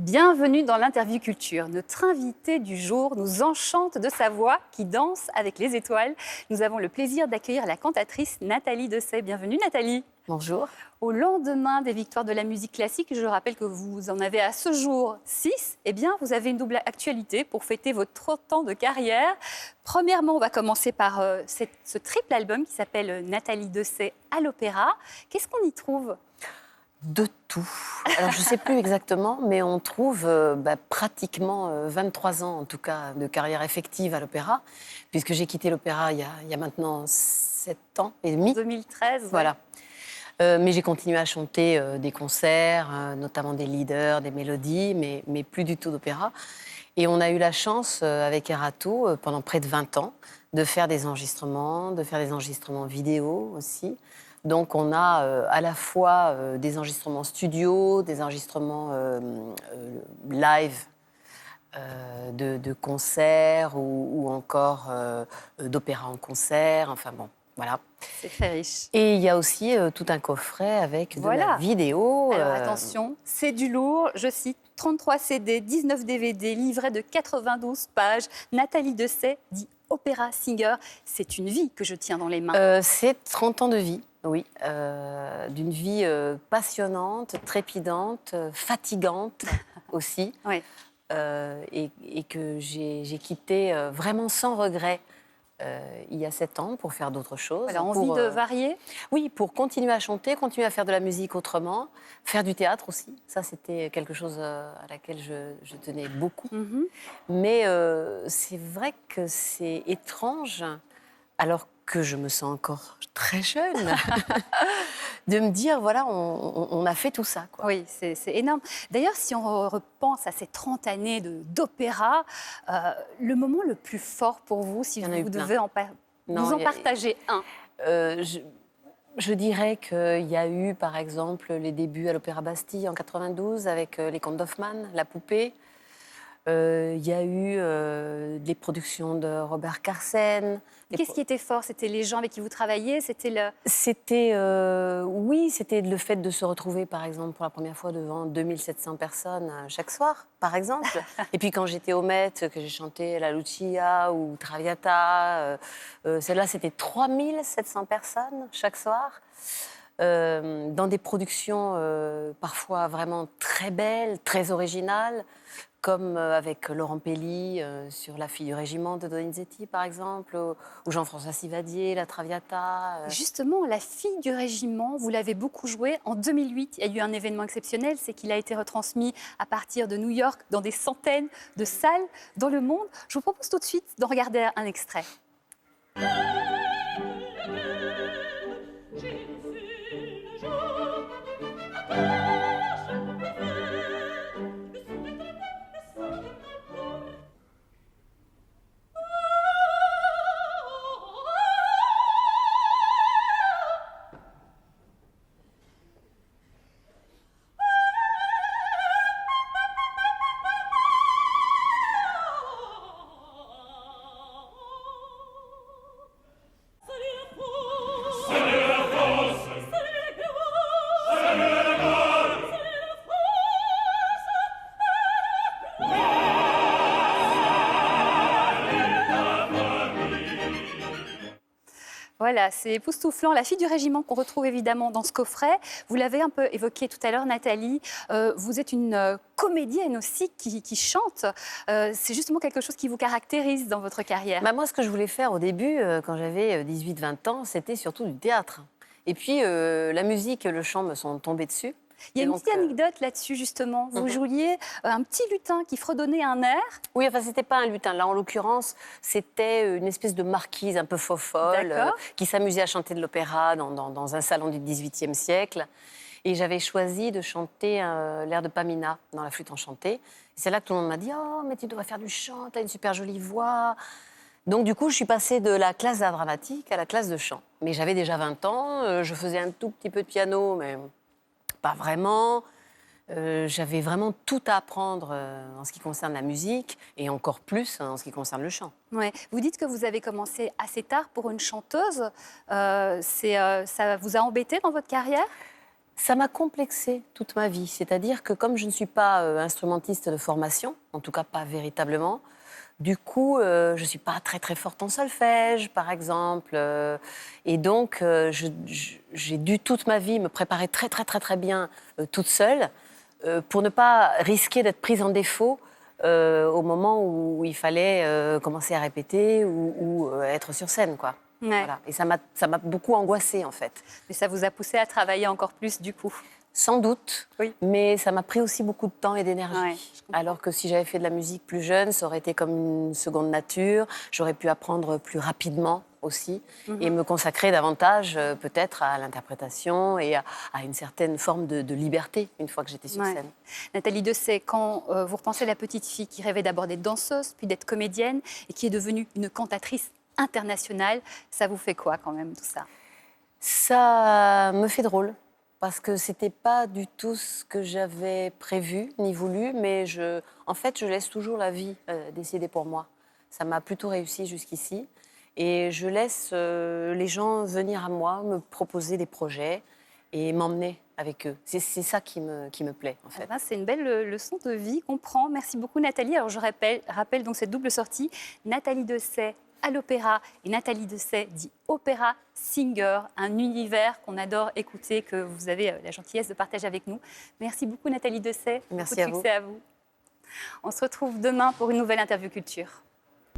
Bienvenue dans l'interview culture. Notre invité du jour nous enchante de sa voix qui danse avec les étoiles. Nous avons le plaisir d'accueillir la cantatrice Nathalie Dessay. Bienvenue Nathalie. Bonjour. Au lendemain des victoires de la musique classique, je rappelle que vous en avez à ce jour 6. Eh bien, vous avez une double actualité pour fêter vos 30 ans de carrière. Premièrement, on va commencer par ce triple album qui s'appelle Nathalie Dessay à l'opéra. Qu'est-ce qu'on y trouve ? De tout. Alors, je ne sais plus exactement, mais on trouve pratiquement 23 ans, en tout cas, de carrière effective à l'opéra, puisque j'ai quitté l'opéra il y a maintenant 7 ans et demi. 2013. Voilà. Mais j'ai continué à chanter des concerts, notamment des leaders, des mélodies, mais plus du tout d'opéra. Et on a eu la chance, avec Erato, pendant près de 20 ans, de faire des enregistrements vidéo aussi. Donc on a à la fois des enregistrements studio, des enregistrements live de concerts ou encore d'opéra en concert. Enfin bon, voilà. C'est très riche. Et il y a aussi tout un coffret avec de la vidéo. Alors attention, c'est du lourd, je cite, 33 CD, 19 DVD, livret de 92 pages. Nathalie Dessay dit opéra singer. C'est une vie que je tiens dans les mains. C'est 30 ans de vie. Oui, d'une vie passionnante, trépidante, fatigante aussi, Oui. et que j'ai quitté vraiment sans regret il y a 7 ans pour faire d'autres choses. Voilà, envie de varier ? Oui, pour continuer à chanter, continuer à faire de la musique autrement, faire du théâtre aussi. Ça, c'était quelque chose à laquelle je tenais beaucoup. Mm-hmm. Mais c'est vrai que c'est étrange, alors que je me sens encore très jeune, de me dire, voilà, on a fait tout ça, quoi. Oui, c'est énorme. D'ailleurs, si on repense à ces 30 années d'opéra, le moment le plus fort pour vous, si vous devez nous en partager un. Je dirais qu'il y a eu, par exemple, les débuts à l'Opéra Bastille en 92 avec les contes d'Hoffmann, La Poupée. Il y a eu des productions de Robert Carsen. Qu'est-ce qui était fort ? C'était les gens avec qui vous travailliez ? C'était le fait de se retrouver, par exemple, pour la première fois devant 2700 personnes chaque soir, par exemple. Et puis quand j'étais au Met, que j'ai chanté La Lucia ou Traviata, celle-là, c'était 3700 personnes chaque soir. Dans des productions parfois vraiment très belles, très originales, comme avec Laurent Pelli sur La fille du régiment de Donizetti, par exemple, ou Jean-François Sivadier, La Traviata. Justement, La fille du régiment, vous l'avez beaucoup joué. En 2008, il y a eu un événement exceptionnel, c'est qu'il a été retransmis à partir de New York dans des centaines de salles dans le monde. Je vous propose tout de suite d'en regarder un extrait. Voilà, c'est époustouflant. La fille du régiment qu'on retrouve évidemment dans ce coffret. Vous l'avez un peu évoqué tout à l'heure, Nathalie. Vous êtes une comédienne aussi qui chante. C'est justement quelque chose qui vous caractérise dans votre carrière. Moi, ce que je voulais faire au début, quand j'avais 18-20 ans, c'était surtout du théâtre. Et puis, la musique et le chant me sont tombés dessus. Il y a une petite anecdote là-dessus, justement. Vous jouiez un petit lutin qui fredonnait un air. Oui, enfin, c'était pas un lutin. Là, en l'occurrence, c'était une espèce de marquise un peu fofolle qui s'amusait à chanter de l'opéra dans un salon du XVIIIe siècle. Et j'avais choisi de chanter l'air de Pamina dans La flûte enchantée. Et c'est là que tout le monde m'a dit « Oh, mais tu devrais faire du chant, tu as une super jolie voix ». Donc, du coup, je suis passée de la classe d'art dramatique à la classe de chant. Mais j'avais déjà 20 ans, je faisais un tout petit peu de piano, mais pas vraiment. J'avais vraiment tout à apprendre en ce qui concerne la musique et encore plus en ce qui concerne le chant. Ouais. Vous dites que vous avez commencé assez tard pour une chanteuse. Ça vous a embêté dans votre carrière ? Ça m'a complexée toute ma vie. C'est-à-dire que comme je ne suis pas instrumentiste de formation, en tout cas pas véritablement, du coup, je ne suis pas très très forte en solfège, par exemple. Et donc, j'ai dû toute ma vie me préparer très très très très bien toute seule pour ne pas risquer d'être prise en défaut au moment où il fallait commencer à répéter ou être sur scène, quoi. Ouais. Voilà. Et ça m'a beaucoup angoissée, en fait. Mais ça vous a poussé à travailler encore plus, du coup. Sans doute, Oui. mais ça m'a pris aussi beaucoup de temps et d'énergie. Ouais, alors que si j'avais fait de la musique plus jeune, ça aurait été comme une seconde nature. J'aurais pu apprendre plus rapidement aussi et me consacrer davantage peut-être à l'interprétation et à une certaine forme de liberté une fois que j'étais sur scène. Nathalie Dessay, quand vous repensez à la petite fille qui rêvait d'abord d'être danseuse, puis d'être comédienne et qui est devenue une cantatrice internationale, ça vous fait quoi quand même tout ça? Ça me fait drôle. Parce que c'était pas du tout ce que j'avais prévu ni voulu, mais en fait, je laisse toujours la vie décider pour moi. Ça m'a plutôt réussi jusqu'ici. Et je laisse les gens venir à moi, me proposer des projets et m'emmener avec eux. C'est ça qui me plaît, en fait. C'est une belle leçon de vie qu'on prend. Merci beaucoup, Nathalie. Alors, je rappelle donc cette double sortie. Nathalie Dessay à l'opéra et Nathalie Dessay dit opéra singer, un univers qu'on adore écouter, que vous avez la gentillesse de partager avec nous. Merci beaucoup, Nathalie Dessay. Merci beaucoup de succès à vous. On se retrouve demain pour une nouvelle interview culture.